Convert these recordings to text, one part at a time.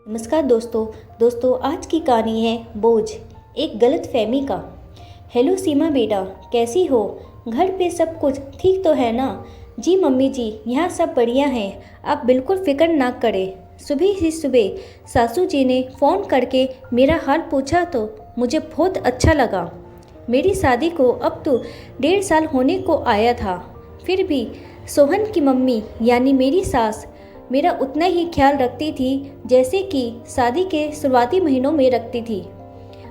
नमस्कार दोस्तों आज की कहानी है बोझ, एक गलत फहमी का। हेलो सीमा बेटा, कैसी हो? घर पे सब कुछ ठीक तो है ना? जी मम्मी जी, यहाँ सब बढ़िया हैं, आप बिल्कुल फिक्र ना करें। सुबह ही सुबह सासू जी ने फ़ोन करके मेरा हाल पूछा तो मुझे बहुत अच्छा लगा। मेरी शादी को अब तो 1.5 साल होने को आया था, फिर भी सोहन की मम्मी यानी मेरी सास मेरा उतना ही ख्याल रखती थी जैसे कि शादी के शुरुआती महीनों में रखती थी।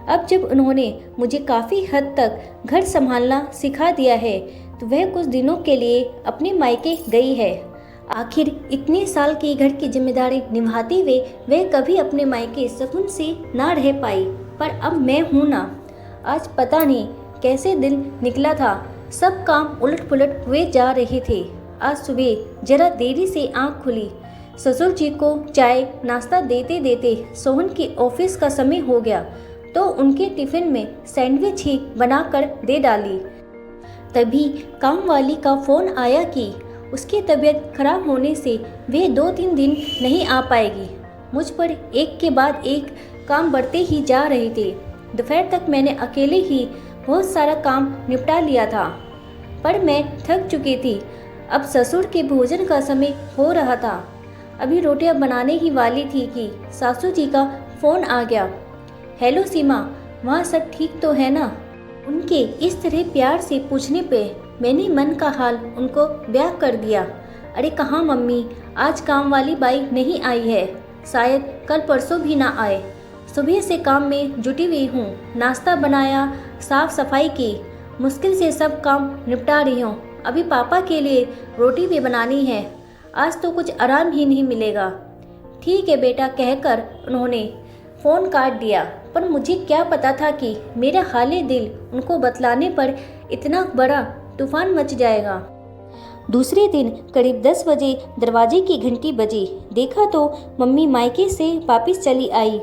अब जब उन्होंने मुझे काफ़ी हद तक घर संभालना सिखा दिया है तो वह कुछ दिनों के लिए अपने मायके गई है। आखिर इतने साल की घर की जिम्मेदारी निभाते हुए वह कभी अपने मायके सुकून से ना रह पाई, पर अब मैं हूँ ना। आज पता नहीं कैसे दिन निकला था, सब काम उलट पुलट हुए जा रहे थे। आज सुबह जरा देरी से आँख खुली, ससुर जी को चाय नाश्ता देते देते सोहन के ऑफिस का समय हो गया तो उनके टिफिन में सैंडविच ही बनाकर दे डाली। तभी काम वाली का फ़ोन आया कि उसकी तबीयत खराब होने से वे 2-3 दिन नहीं आ पाएगी। मुझ पर एक के बाद एक काम बढ़ते ही जा रहे थे। दोपहर तक मैंने अकेले ही बहुत सारा काम निपटा लिया था, पर मैं थक चुकी थी। अब ससुर के भोजन का समय हो रहा था। अभी रोटियां बनाने ही वाली थी कि सासू जी का फ़ोन आ गया। हेलो सीमा, वहाँ सब ठीक तो है ना? उनके इस तरह प्यार से पूछने पे मैंने मन का हाल उनको बयां कर दिया। अरे कहाँ मम्मी, आज काम वाली बाई नहीं आई है, शायद कल परसों भी ना आए। सुबह से काम में जुटी हुई हूँ, नाश्ता बनाया, साफ सफाई की, मुश्किल से सब काम निपटा रही हूँ। अभी पापा के लिए रोटी भी बनानी है, आज तो कुछ आराम ही नहीं मिलेगा। ठीक है बेटा कहकर उन्होंने फ़ोन काट दिया, पर मुझे क्या पता था कि मेरा हाले दिल उनको बतलाने पर इतना बड़ा तूफान मच जाएगा। दूसरे दिन करीब 10 बजे दरवाजे की घंटी बजी। देखा तो मम्मी मायके से वापस चली आई।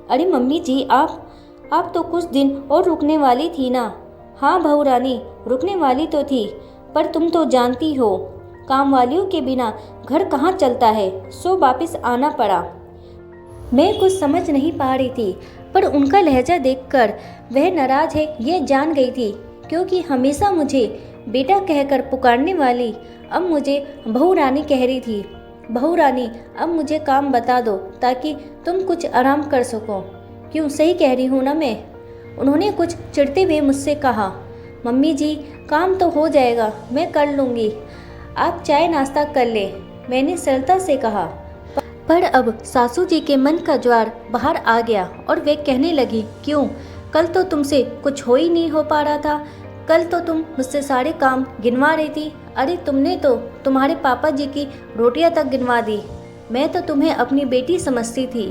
अरे मम्मी जी, आप तो कुछ दिन और रुकने वाली थी ना? हाँ बहू रानी, रुकने वाली तो थी, पर तुम तो जानती हो काम वालियों के बिना घर कहाँ चलता है, सो वापस आना पड़ा। मैं कुछ समझ नहीं पा रही थी, पर उनका लहजा देखकर वह नाराज है यह जान गई थी, क्योंकि हमेशा मुझे बेटा कहकर पुकारने वाली अब मुझे बहू रानी कह रही थी। बहू रानी, अब मुझे काम बता दो ताकि तुम कुछ आराम कर सको। क्यों, सही कह रही हूँ ना मैं? उन्होंने कुछ चिढ़ते हुए मुझसे कहा। मम्मी जी, काम तो हो जाएगा, मैं कर लूँगी, आप चाय नाश्ता कर ले, मैंने सरलता से कहा। पर अब सासू जी के मन का ज्वार बाहर आ गया और वे कहने लगी, क्यों, कल तो तुमसे कुछ हो ही नहीं हो पा रहा था, कल तो तुम मुझसे सारे काम गिनवा रही थी। अरे तुमने तो तुम्हारे पापा जी की रोटियां तक गिनवा दी। मैं तो तुम्हें अपनी बेटी समझती थी,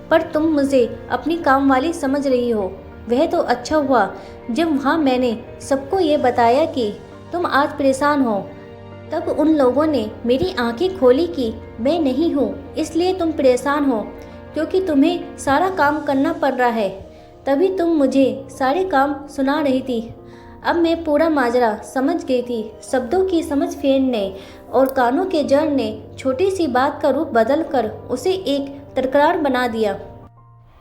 पर तुम मुझे अपनी काम वाली समझ रही हो। वह तो अच्छा हुआ जब वहाँ मैंने सबको ये बताया कि तुम आज परेशान हो, तब उन लोगों ने मेरी आंखें खोली कि मैं नहीं हूँ इसलिए तुम परेशान हो, क्योंकि तुम्हें सारा काम करना पड़ रहा है, तभी तुम मुझे सारे काम सुना रही थी। अब मैं पूरा माजरा समझ गई थी। शब्दों की समझ फेरने और कानों के जड़ ने छोटी सी बात का रूप बदल कर उसे एक तकरार बना दिया।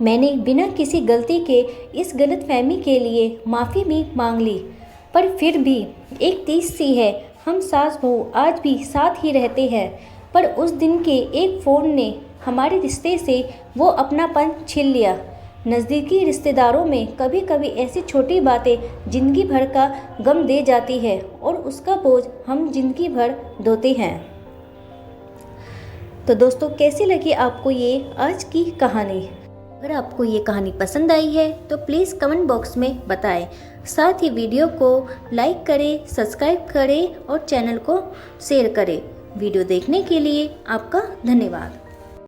मैंने बिना किसी गलती के इस गलतफहमी के लिए माफ़ी भी मांग ली, पर फिर भी एक तीस सी है। हम सास बहू आज भी साथ ही रहते हैं, पर उस दिन के एक फ़ोन ने हमारे रिश्ते से वो अपनापन छीन लिया। नज़दीकी रिश्तेदारों में कभी कभी ऐसी छोटी बातें ज़िंदगी भर का गम दे जाती है और उसका बोझ हम ज़िंदगी भर ढोते हैं। तो दोस्तों, कैसी लगी आपको ये आज की कहानी? अगर आपको ये कहानी पसंद आई है तो प्लीज़ कमेंट बॉक्स में बताएं। साथ ही वीडियो को लाइक करें, सब्सक्राइब करें और चैनल को शेयर करें। वीडियो देखने के लिए आपका धन्यवाद।